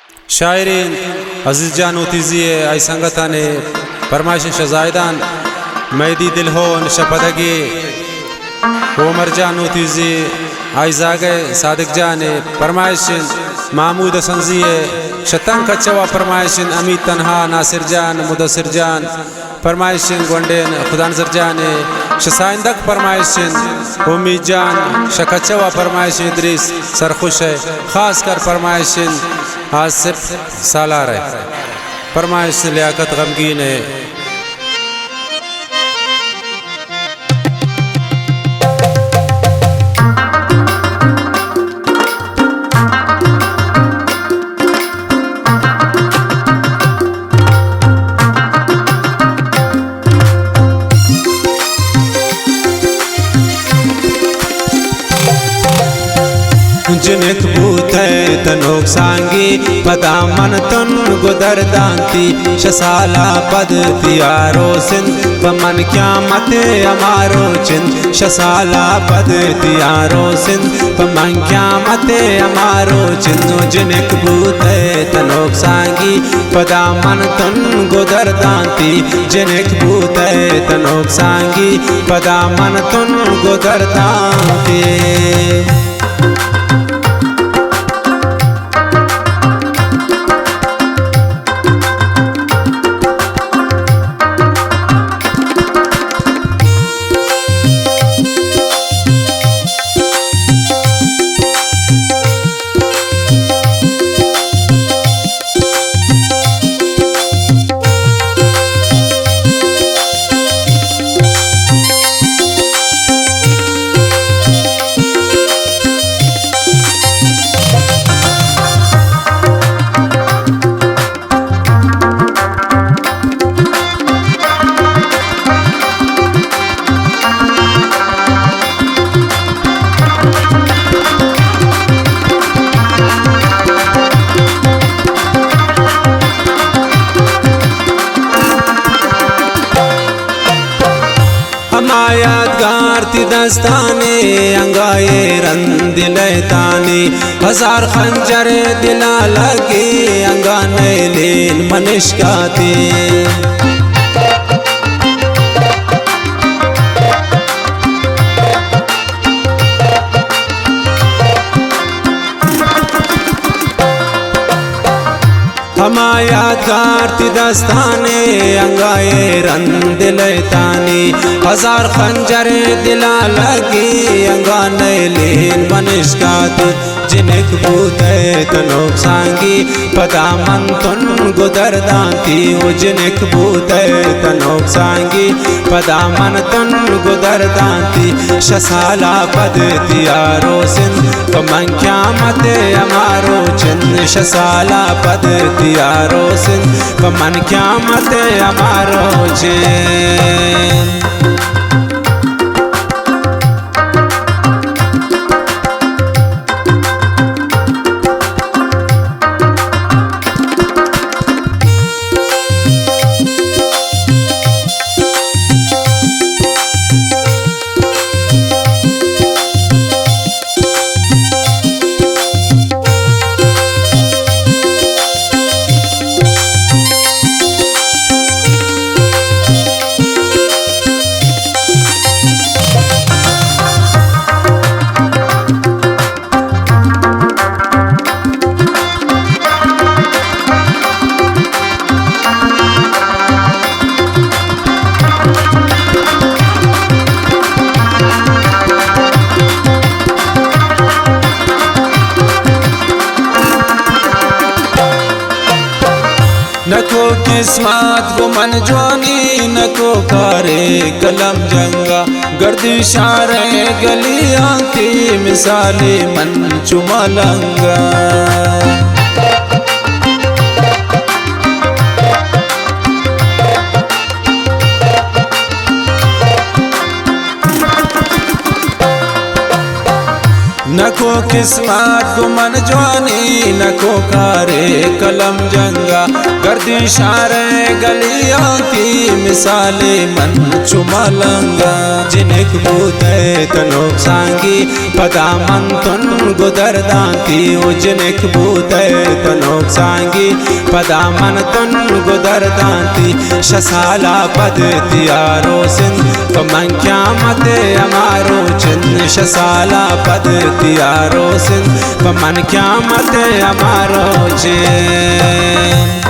शायरीन अजीज जान उतीजिए आई संगताने फरमाइश शजायदान मैदी दिल हो शपदगी उमर जान उतीजी आई जागे सादिक जाने फरमाइश महमूद संजिए शतंग कच्चवा फरमाइश अमीत तनहा नासिर जान मुदसिर जान फरमाइश गोंडेन खुदानजर जाने शसाइंदक फरमाइश उम्मीद जान शकच्चवा फरमाइश इद्रीस सरखुश है खास कर फरमाइश आसिफ सालार है फरमाइश लियाकत गमगीन है। जिनिक बूते तनोक सांगी पदा मन तन गुदर दांती शसाला पद तियारो सिंध पमन क्या मते अमारो चिंद शसाला पद तियारो सिंध पमन क्या मते अमारो चिंद। जिनिक बूते तनोक सांगी पदा मन तन गुदर दांती जिनिक बूते तनोक सांगी पदा मन तन गुदर दांती। यादगार ती दस्ताने अंगाए रंग दिलतानी हजार खंजर दिला लगे अंगाने लेन मनिष्काते। हमा यादगार ती दस्ताने अंगाए रंग दिलतानी हजार खंजर दिला लगी अंगाने लेन मनिष्कात। जिनिक बूते तनोक सांगी पदा मन तुन गुदर दांती जिनिक बूते तनोक सांगी पदा मन तुन गुदर दांती शसाला पद तियारो सिंध पमन क्या मते अमारो चिन्ह शसाला पद तियारो सिंध पमन क्या मते अमारो चिन्ह। नको किस्मत को मन जोनी नको करे कलम जंगा गर्दिशारे गलियां की मिसाले मन चुमलंगा। नको नको किस्मत को मन जवानी नको कारे कलम जंगा गर्दी शारे गलियां की मिसाले मन चुमलंगा जिनक बूते तनोक सांगी पदा मन तुन गुदर दांती जिनक बूते तनोक सांगी पदा मन तुन गुदर दांती शसाला पद तियारो सिंध कमन क्या मते अमारो चिन्ह शसाला पद तियारो सिंध कमन क्या मते अमारो चिन्ह